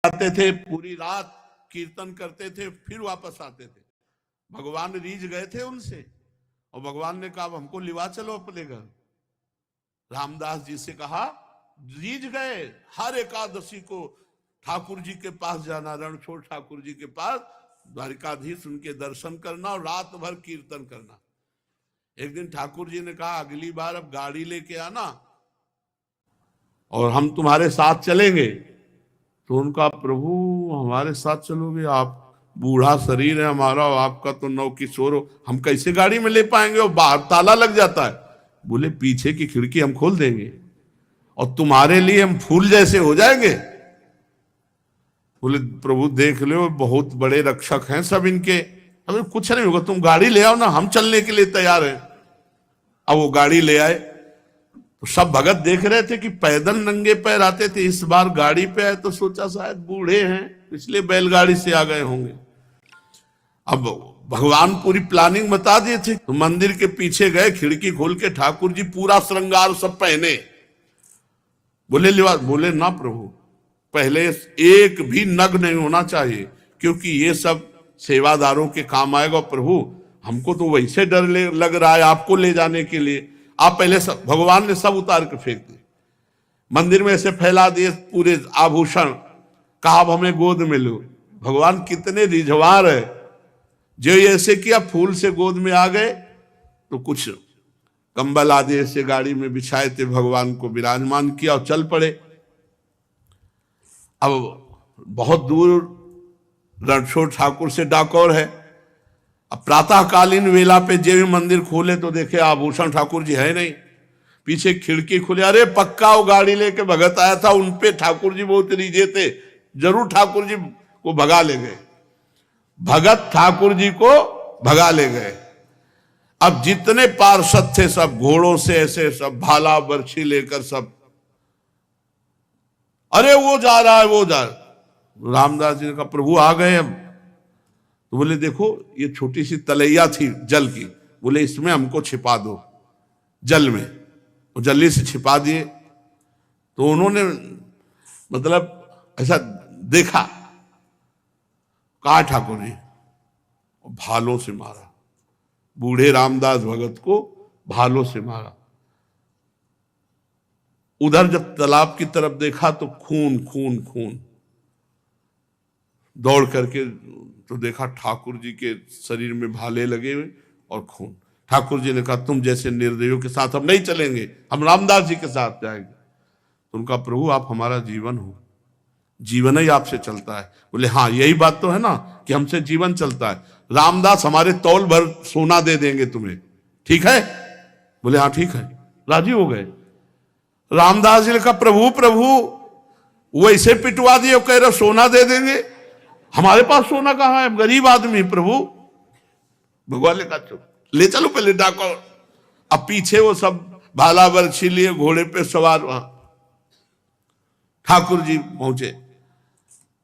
आते थे, पूरी रात कीर्तन करते थे, फिर वापस आते थे। भगवान रीझ गए थे उनसे और भगवान ने कहा हमको लिवा चलो अपने घर। रामदास जी से कहा रीझ गए, हर एकादशी को ठाकुर जी के पास जाना, रणछोड़ ठाकुर जी के पास, द्वारिकाधीश उनके दर्शन करना और रात भर कीर्तन करना। एक दिन ठाकुर जी ने कहा अगली बार अब गाड़ी लेके आना और हम तुम्हारे साथ चलेंगे। तो उनका प्रभु हमारे साथ चलोगे, आप बूढ़ा शरीर है हमारा, आपका तो नौ किशोर हो, हम कैसे गाड़ी में ले पाएंगे, और बाहर ताला लग जाता है। बोले पीछे की खिड़की हम खोल देंगे और तुम्हारे लिए हम फूल जैसे हो जाएंगे। बोले प्रभु देख लो बहुत बड़े रक्षक हैं सब इनके, अबे कुछ नहीं होगा, तुम गाड़ी ले आओ ना, हम चलने के लिए तैयार हैं। अब वो गाड़ी ले आए तो सब भगत देख रहे थे कि पैदल नंगे पैर आते थे, इस बार गाड़ी पे आए तो सोचा शायद बूढ़े हैं इसलिए बैलगाड़ी से आ गए होंगे। अब भगवान पूरी प्लानिंग बता दिए थे, तो मंदिर के पीछे गए, खिड़की खोल के ठाकुर जी पूरा श्रृंगार सब पहने। बोले लिबास, बोले ना प्रभु पहले एक भी नग नहीं होना चाहिए, क्योंकि ये सब सेवादारों के काम आएगा। प्रभु हमको तो वैसे डर लग रहा है आपको ले जाने के लिए, आप पहले सब, भगवान ने सब उतार के फेंक दिए, मंदिर में ऐसे फैला दिए पूरे आभूषण, कहा अब हमें गोद में लो। भगवान कितने रिझवार है, जो ऐसे किया फूल से गोद में आ गए, तो कुछ कंबल आदि ऐसे गाड़ी में बिछाए थे, भगवान को विराजमान किया और चल पड़े। अब बहुत दूर रणछोड़ ठाकुर से डाकोर है। अब प्रातःकालीन वेला पे जब मंदिर खोले तो देखे आभूषण ठाकुर जी है नहीं, पीछे खिड़की खुले, अरे पक्का वो गाड़ी लेके भगत आया था, उनपे ठाकुर जी बहुत रीझे थे, जरूर ठाकुर जी को भगा ले गए। भगत ठाकुर जी को भगा ले गए। अब जितने पार्षद थे सब घोड़ों से ऐसे सब भाला बर्छी लेकर सब, अरे वो जा रहा है वो जा रहा है। रामदास जी ने कहा प्रभु आ गए हम। तो बोले देखो ये छोटी सी तलैया थी जल की, बोले इसमें हमको छिपा दो जल में, वो जल्दी से छिपा दिए। तो उन्होंने मतलब ऐसा देखा, कहा ठाकुर जी, भालों से मारा, बूढ़े रामदास भगत को भालों से मारा। उधर जब तालाब की तरफ देखा तो खून खून खून, दौड़ करके तो देखा ठाकुर जी के शरीर में भाले लगे हुए और खून। ठाकुर जी ने कहा तुम जैसे निर्दयियों के साथ हम नहीं चलेंगे, हम रामदास जी के साथ जाएंगे। तो उनका प्रभु आप हमारा जीवन हो, जीवन ही आपसे चलता है। बोले हाँ यही बात तो है ना कि हमसे जीवन चलता है, रामदास हमारे तौल भर सोना दे देंगे तुम्हें, ठीक है? बोले हाँ ठीक है, राजी हो गए। रामदास जी ने कहा प्रभु प्रभु वो ऐसे पिटवा दिए, कह रहे सोना दे देंगे, हमारे पास सोना कहाँ है, गरीब आदमी प्रभु। भगवान ने कहा चुप, ले चलो पहले डाको। अब पीछे वो सब भाला बर्छी लिए घोड़े पे सवार, वहां ठाकुर जी पहुंचे।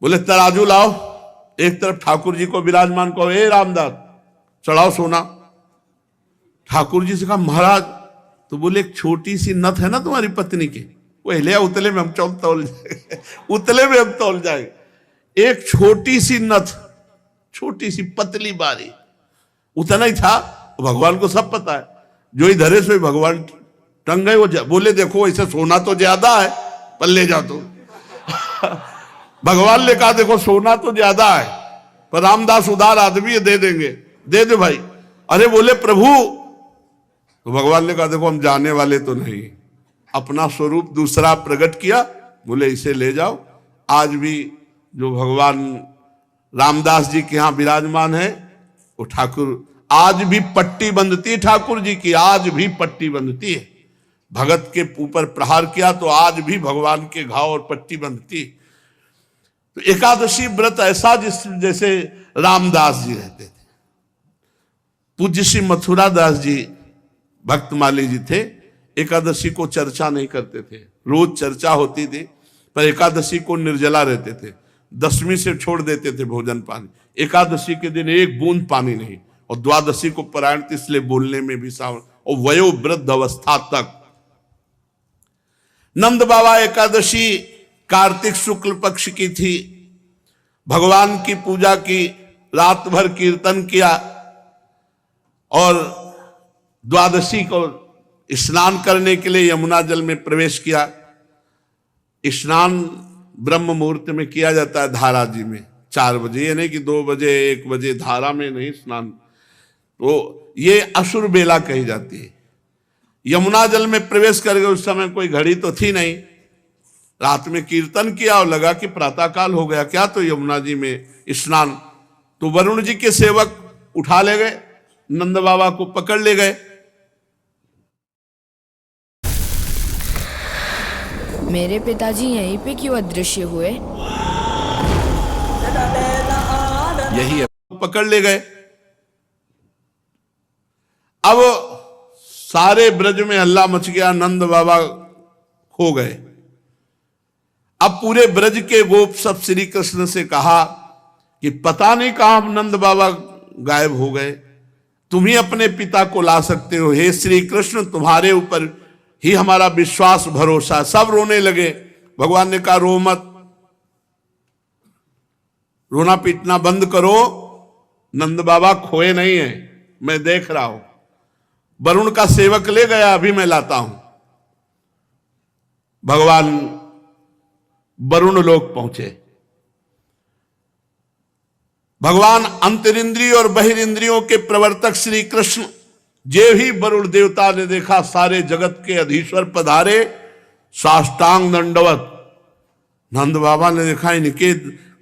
बोले तराजू लाओ, एक तरफ ठाकुर जी को विराजमान कहो, ए रामदास चढ़ाओ सोना। ठाकुर जी से कहा महाराज, तो बोले एक छोटी सी नथ है ना तुम्हारी पत्नी की, वो ले उतले में हम तौल जाएंगे, उतले में हम तौल जाएंगे। एक छोटी सी नथ, छोटी सी पतली बारी, उतना ही था। भगवान को सब पता है, जो इधर है सो भगवान टंग गए। वो बोले देखो ऐसे सोना तो ज्यादा है, पर ले जाओ तो। भगवान ने कहा देखो सोना तो ज्यादा है, पर रामदास उदार आदमी है, दे देंगे, दे दो भाई। अरे बोले प्रभु, तो भगवान ने कहा देखो हम जाने वाले तो नहीं, अपना स्वरूप दूसरा प्रकट किया। बोले इसे ले जाओ। आज भी जो भगवान रामदास जी के यहाँ विराजमान है, वो ठाकुर आज भी पट्टी बंधती है, ठाकुर जी की आज भी पट्टी बंधती है। भगत के ऊपर प्रहार किया तो आज भी भगवान के घाव और पट्टी बंधती है। तो एकादशी व्रत ऐसा जैसे रामदास जी रहते थे। पूज्य श्री मथुरा दास जी भक्तमाली जी थे, एकादशी को चर्चा नहीं करते थे, रोज चर्चा होती थी, पर एकादशी को निर्जला रहते थे, दशमी से छोड़ देते थे भोजन पानी, एकादशी के दिन एक बूंद पानी नहीं, और द्वादशी को परायण थी इसलिए बोलने में भी सावधान, और वयोवृद्ध अवस्था तक। नंद बाबा एकादशी कार्तिक शुक्ल पक्ष की थी, भगवान की पूजा की, रात भर कीर्तन किया और द्वादशी को स्नान करने के लिए यमुना जल में प्रवेश किया। स्नान ब्रह्म मुहूर्त में किया जाता है धारा जी में 4 बजे, ये नहीं कि 2 बजे 1 बजे, धारा में नहीं स्नान। तो ये असुर बेला कही जाती है। यमुना जल में प्रवेश कर गए, उस समय कोई घड़ी तो थी नहीं, रात में कीर्तन किया और लगा कि प्रातःकाल हो गया क्या, तो यमुना जी में स्नान। तो वरुण जी के सेवक उठा ले गए, नंद बाबा को पकड़ ले गए। मेरे पिताजी यहीं पे क्यों अदृश्य हुए? यही है, पकड़ ले गए। अब सारे ब्रज में हल्ला मच गया, नंद बाबा खो गए। अब पूरे ब्रज के गोप सब श्री कृष्ण से कहा कि पता नहीं कहां नंद बाबा गायब हो गए, तुम ही अपने पिता को ला सकते हो, हे श्री कृष्ण तुम्हारे ऊपर ही हमारा विश्वास भरोसा। सब रोने लगे। भगवान ने कहा रो मत, रोना पीटना बंद करो, नंद बाबा खोए नहीं है, मैं देख रहा हूं। वरुण का सेवक ले गया, अभी मैं लाता हूं। भगवान वरुण लोक पहुंचे। भगवान अंतरिंद्रिय और बहिरिंद्रियों के प्रवर्तक श्री कृष्ण जे ही वरुण देवता ने देखा, सारे जगत के अधीश्वर पधारे, साष्टांग दंडवत। नंद बाबा ने देखा इनके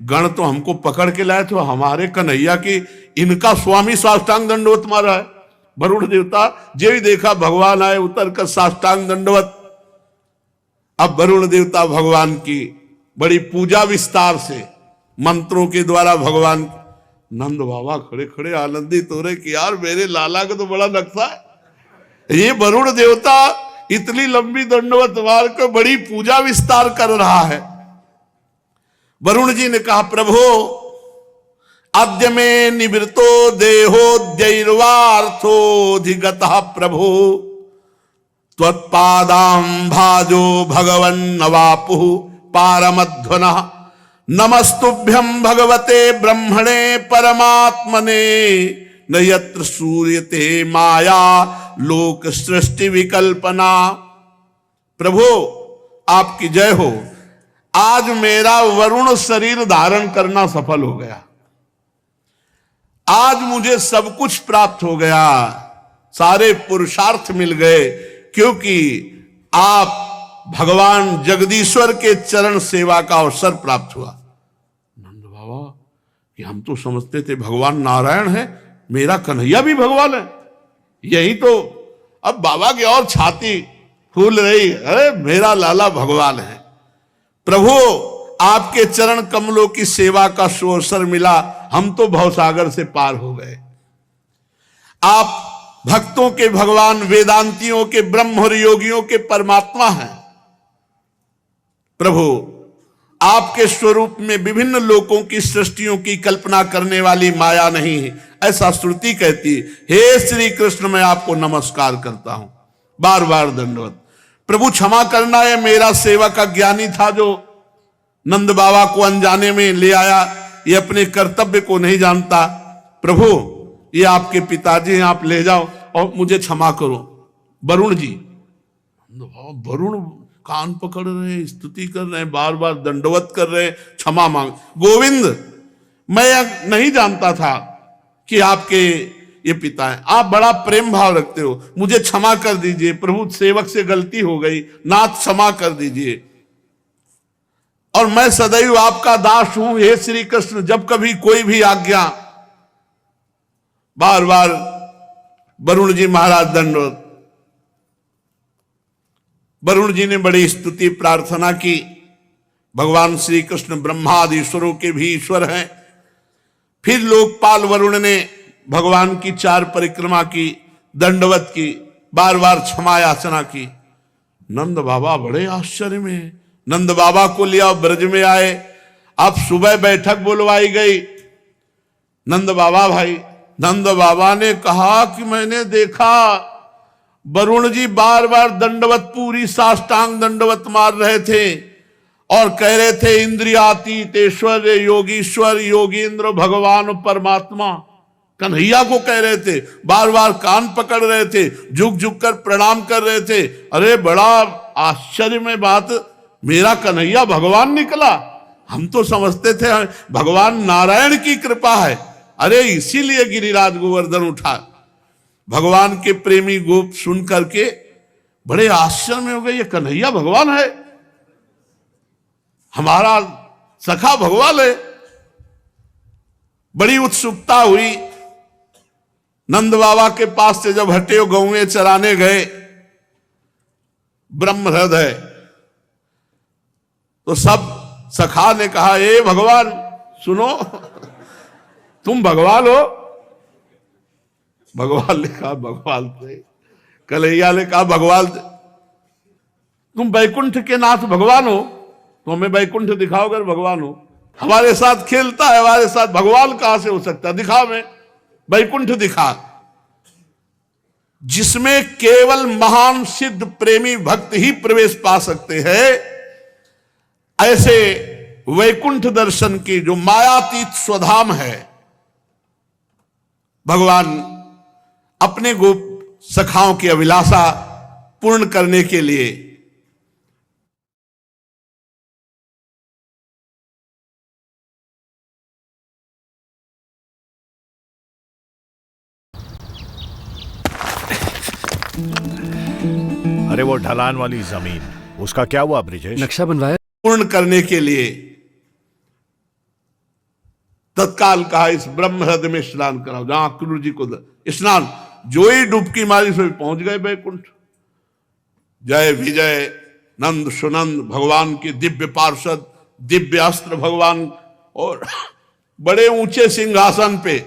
गण तो हमको पकड़ के लाए, तो हमारे कन्हैया की इनका स्वामी साष्टांग दंडवत मारा है। वरुण देवता जे ही देखा भगवान आए, उतर कर साष्टांग दंडवत। अब वरुण देवता भगवान की बड़ी पूजा विस्तार से मंत्रों के द्वारा भगवान, नंद बाबा खड़े खड़े आनंदित हो रहे कि यार मेरे लाला का तो बड़ा नक्शा है। ये वरुण देवता इतनी लंबी दंडवत मार कर बड़ी पूजा विस्तार कर रहा है। वरुण जी ने कहा प्रभु अद्य में निवृत्तो देहोद्यैर्वार्थोऽधिगतः प्रभु त्वत्पादां भाजो भगवन् नवापुः पारमध्वनः नमस्तुभ्यं भगवते ब्रह्मणे परमात्मने न यत्र सूर्यते माया लोक सृष्टि विकल्पना। प्रभु आपकी जय हो, आज मेरा वरुण शरीर धारण करना सफल हो गया, आज मुझे सब कुछ प्राप्त हो गया, सारे पुरुषार्थ मिल गए, क्योंकि आप भगवान जगदीश्वर के चरण सेवा का अवसर प्राप्त हुआ। नंद बाबा कि हम तो समझते थे भगवान नारायण है, मेरा कन्हैया भी भगवान है, यही तो। अब बाबा की और छाती फूल रही, अरे मेरा लाला भगवान है। प्रभु आपके चरण कमलों की सेवा का सुअवसर मिला, हम तो भवसागर से पार हो गए। आप भक्तों के भगवान, वेदांतियों के ब्रह्म और योगियों के परमात्मा हैं। प्रभु आपके स्वरूप में विभिन्न लोकों की सृष्टियों की कल्पना करने वाली माया नहीं है, ऐसा श्रुति कहती है। हे श्री कृष्ण मैं आपको नमस्कार करता हूं, बार बार दंडवत। प्रभु क्षमा करना है, मेरा सेवक अज्ञानी था जो नंद बाबा को अनजाने में ले आया, ये अपने कर्तव्य को नहीं जानता। प्रभु ये आपके पिताजी हैं, आप ले जाओ और मुझे क्षमा करो। वरुण जी, वरुण कान पकड़ रहे हैं, स्तुति कर रहे हैं, बार बार दंडवत कर रहे हैं, क्षमा मांग। गोविंद मैं नहीं जानता था कि आपके ये पिता हैं, आप बड़ा प्रेम भाव रखते हो, मुझे क्षमा कर दीजिए। प्रभु सेवक से गलती हो गई, नाथ क्षमा कर दीजिए, और मैं सदैव आपका दास हूं हे श्री कृष्ण, जब कभी कोई भी आज्ञा। बार बार वरुण जी महाराज दंडवत। वरुण जी ने बड़ी स्तुति प्रार्थना की। भगवान श्री कृष्ण ब्रह्मादि ईश्वरों के भी ईश्वर हैं। फिर लोकपाल वरुण ने भगवान की 4 परिक्रमा की, दंडवत की, बार बार क्षमा याचना की। नंद बाबा बड़े आश्चर्य में, नंद बाबा को लिया ब्रज में आए। अब सुबह बैठक बुलवाई गई। नंद बाबा भाई, नंद बाबा ने कहा कि मैंने देखा वरुण जी बार बार दंडवत, पूरी साष्टांग दंडवत मार रहे थे, और कह रहे थे इंद्रियातीत ऐश्वर्य योगीश्वर योगींद्र भगवान परमात्मा। कन्हैया को कह रहे थे, बार बार कान पकड़ रहे थे, झुक झुक कर प्रणाम कर रहे थे। अरे बड़ा आश्चर्य में बात, मेरा कन्हैया भगवान निकला। हम तो समझते थे भगवान नारायण की कृपा है। अरे इसीलिए गिरिराज गोवर्धन उठा। भगवान के प्रेमी गोप सुन करके बड़े आश्चर्य में हो गए, ये कन्हैया भगवान है, हमारा सखा भगवान है। बड़ी उत्सुकता हुई। नंद बाबा के पास से जब हटे हो गौएं चराने गए ब्रह्म हृदय, तो सब सखा ने कहा, ए भगवान सुनो, तुम भगवान हो? भगवान ने कहा भगवान थे। कन्हैया ने कहा भगवान, तुम बैकुंठ के नाथ भगवान हो, तो हमें बैकुंठ दिखाओ अगर भगवान हो। हमारे साथ खेलता है, हमारे साथ भगवान कहां से हो सकता है, दिखा हमें बैकुंठ दिखा, जिसमें केवल महान सिद्ध प्रेमी भक्त ही प्रवेश पा सकते हैं। ऐसे वैकुंठ दर्शन की जो मायातीत स्वधाम है, भगवान अपने गोप सखाओं की अभिलाषा पूर्ण करने के लिए अरे वो ढलान वाली जमीन, उसका क्या हुआ ब्रिजेश? नक्शा बनवाया? पूर्ण करने के लिए तत्काल कहा इस ब्रह्म हृदय में स्नान कराओ, जहां क्रूर जी को स्नान, जो ही डुबकी मारी सो पहुंच गए बैकुंठ। जय विजय नंद सुनंद भगवान के दिव्य पार्षद, दिव्य अस्त्र भगवान, और बड़े ऊंचे सिंहासन पे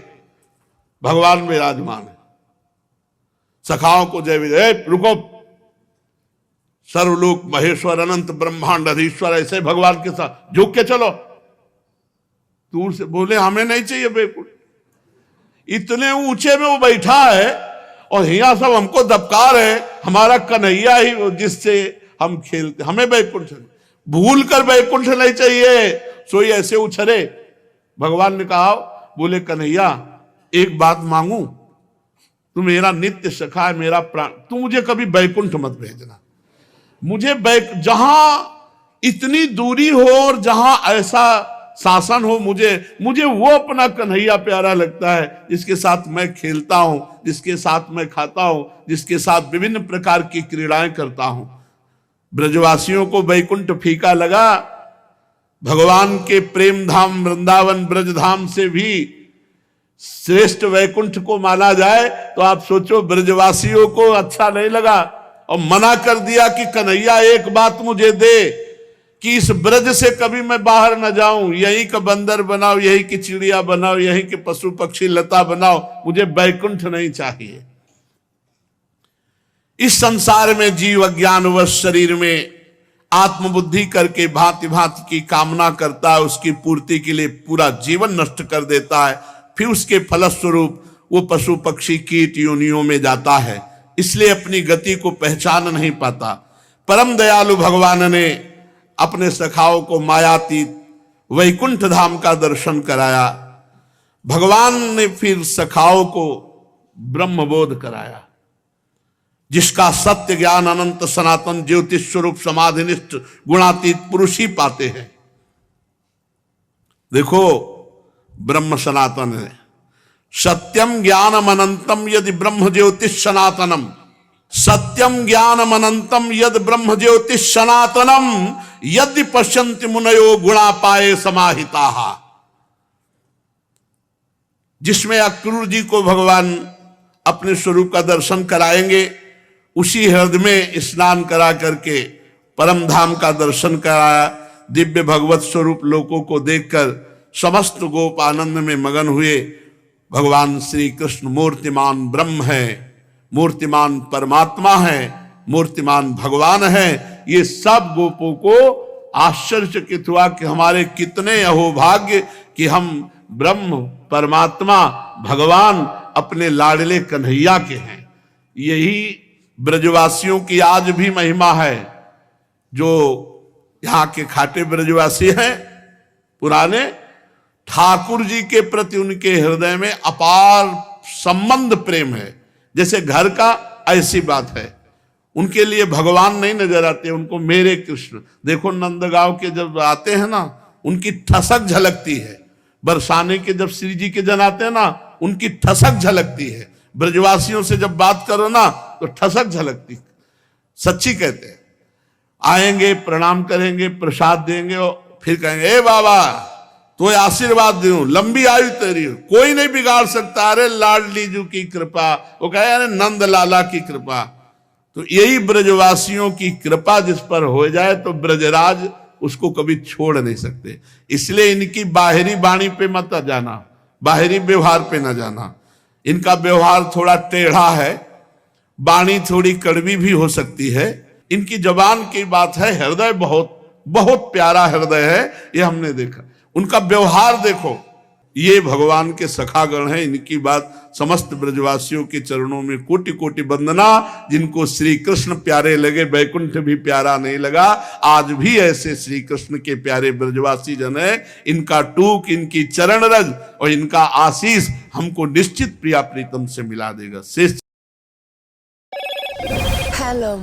भगवान विराजमान है। सखाओं को जय विजय, रुको, सर्वलोक महेश्वर अनंत ब्रह्मांड अधीश्वर, ऐसे भगवान के साथ झुक के चलो। दूर से बोले हमें नहीं चाहिए बैकुंठ, इतने ऊंचे में वो बैठा है और यहाँ सब हमको दबका रहे, हमारा कन्हैया ही जिससे हम खेलते, हमें बैकुंठ भूल कर बैकुंठ नहीं चाहिए। सोई ऐसे उछरे। भगवान ने कहा, बोले कन्हैया एक बात मांगू, तू मेरा नित्य सखा है, मेरा प्राण, तू मुझे कभी बैकुंठ मत भेजना। मुझे जहां इतनी दूरी हो और जहां ऐसा शासन हो, मुझे वो अपना कन्हैया प्यारा लगता है, जिसके साथ मैं खेलता हूं, जिसके साथ मैं खाता हूं, जिसके साथ विभिन्न प्रकार की क्रीड़ाएं करता हूं। ब्रजवासियों को बैकुंठ फीका लगा। भगवान के प्रेम धाम वृंदावन ब्रजधाम से भी श्रेष्ठ वैकुंठ को माना जाए तो आप सोचो ब्रजवासियों को अच्छा नहीं लगा और मना कर दिया कि कन्हैया एक बात मुझे दे कि इस ब्रज से कभी मैं बाहर न जाऊं, यहीं का बंदर बनाओ, यहीं की चिड़िया बनाओ, यहीं के पशु पक्षी लता बनाओ, मुझे बैकुंठ नहीं चाहिए। इस संसार में जीव अज्ञानवश शरीर में आत्मबुद्धि करके भांति भांति की कामना करता है, उसकी पूर्ति के लिए पूरा जीवन नष्ट कर देता है, फिर उसके फलस्वरूप वो पशु पक्षी कीट योनियों में जाता है, इसलिए अपनी गति को पहचान नहीं पाता। परम दयालु भगवान ने अपने सखाओं को मायातीत वैकुंठ धाम का दर्शन कराया। भगवान ने फिर सखाओं को ब्रह्मबोध कराया, जिसका सत्य ज्ञान अनंत सनातन ज्योतिष स्वरूप समाधिनिष्ठ गुणातीत पुरुष ही पाते हैं। देखो ब्रह्म सनातन है, सत्यम ज्ञानम अनंतम यदि ब्रह्म ज्योतिष सनातनम, सत्यम ज्ञानम अनंतम यद ब्रह्म ज्योतिष सनातनम यदि पश्यन्ति मुनयो गुणा पाए समाहिता। जिसमें अक्रूर जी को भगवान अपने स्वरूप का दर्शन कराएंगे, उसी हृदय में स्नान करा करके परम धाम का दर्शन कराया। दिव्य भगवत स्वरूप लोगों को देखकर समस्त गोप आनंद में मगन हुए। भगवान श्री कृष्ण मूर्तिमान ब्रह्म है, मूर्तिमान परमात्मा है, मूर्तिमान भगवान है। ये सब गोपों को आश्चर्यचकित हुआ कि हमारे कितने अहोभाग्य कि हम ब्रह्म परमात्मा भगवान अपने लाडले कन्हैया के हैं। यही ब्रजवासियों की आज भी महिमा है, जो यहाँ के खाटे ब्रजवासी हैं पुराने, ठाकुर जी के प्रति उनके हृदय में अपार संबंध प्रेम है, जैसे घर का, ऐसी बात है। उनके लिए भगवान नहीं नजर आते, उनको मेरे कृष्ण। देखो नंदगांव के जब आते हैं ना, उनकी ठसक झलकती है। बरसाने के जब श्री जी के जन आते हैं ना, उनकी ठसक झलकती है। ब्रजवासियों से जब बात करो ना तो ठसक झलकती, सच्ची कहते हैं। आएंगे, प्रणाम करेंगे, प्रसाद देंगे और फिर कहेंगे ए बाबा तो आशीर्वाद दूं, लंबी आयु तेरी, कोई नहीं बिगाड़ सकता, अरे लाडली जू की कृपा। वो कहे अरे नंद लाला की कृपा। तो यही ब्रजवासियों की कृपा जिस पर हो जाए तो ब्रजराज उसको कभी छोड़ नहीं सकते। इसलिए इनकी बाहरी वाणी पे मत जाना, बाहरी व्यवहार पे न जाना। इनका व्यवहार थोड़ा टेढ़ा है, वाणी थोड़ी कड़वी भी हो सकती है। इनकी जबान की बात है, हृदय बहुत बहुत प्यारा हृदय है, ये हमने देखा। उनका व्यवहार देखो, ये भगवान के सखागण हैं। इनकी बात समस्त ब्रजवासियों के चरणों में कोटि कोटि वंदना। जिनको श्री कृष्ण प्यारे लगे, वैकुंठ भी प्यारा नहीं लगा। आज भी ऐसे श्री कृष्ण के प्यारे ब्रजवासी जन है। इनका टूक, इनकी चरण रज और इनका आशीष हमको निश्चित प्रिया प्रीतम से मिला देगा। शेष हेलो